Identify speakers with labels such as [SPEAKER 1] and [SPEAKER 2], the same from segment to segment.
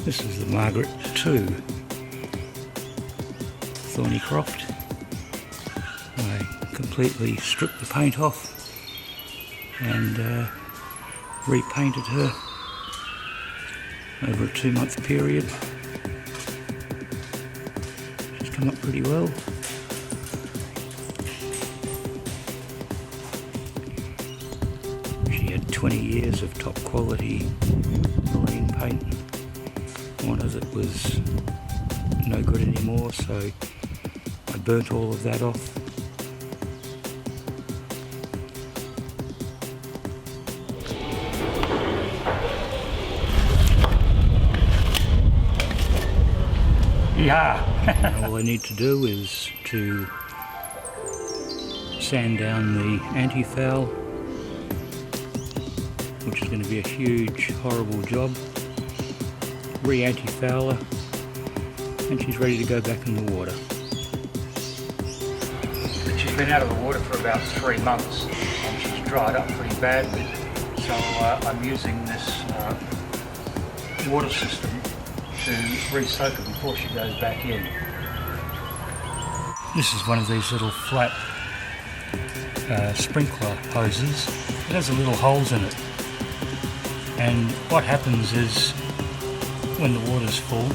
[SPEAKER 1] This is the Margaret II Thornycroft. I completely stripped the paint off and repainted her over a 2-month period. She's come up pretty well. She had 20 years of top quality marine paint on her that was no good anymore, so I burnt all of that off. Yeah. All I need to do is to sand down the anti-foul, which is going to be a huge, horrible job. Re-anti-foul her, and she's ready to go back in the water. She's been out of the water for about 3 months, and she's dried up pretty badly. So I'm using this water system to re-soak her before she goes back in. This is one of these little flat sprinkler hoses. It has little holes in it, and what happens is when the water's full,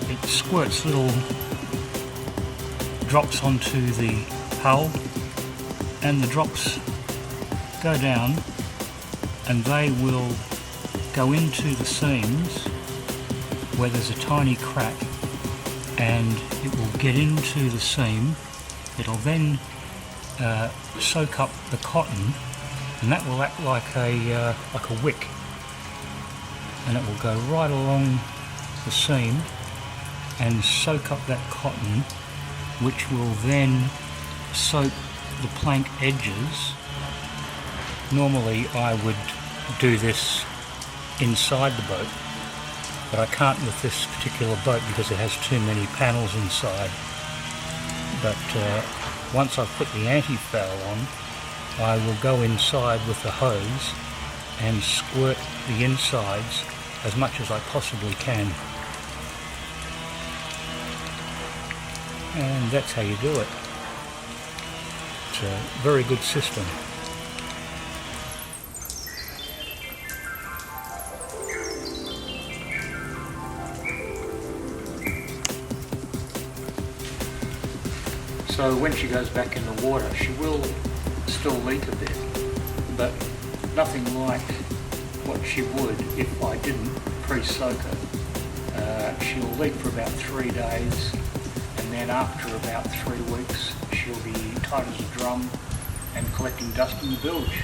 [SPEAKER 1] it squirts little drops onto the hull, and the drops go down and they will go into the seams where there's a tiny crack, and it will get into the seam. It'll then soak up the cotton, and that will act like a wick, and it will go right along the seam and soak up that cotton, which will then soak the plank edges. Normally I would do this inside the boat, but I can't with this particular boat because it has too many panels inside. But once I've put the anti-foul on, I will go inside with the hose and squirt the insides as much as I possibly can. And that's how you do it. It's a very good system. So when she goes back in the water, she will still leak a bit, but nothing like what she would if I didn't pre-soak her. She'll leak for about 3 days, and then after about 3 weeks she'll be tight as a drum and collecting dust in the bilge.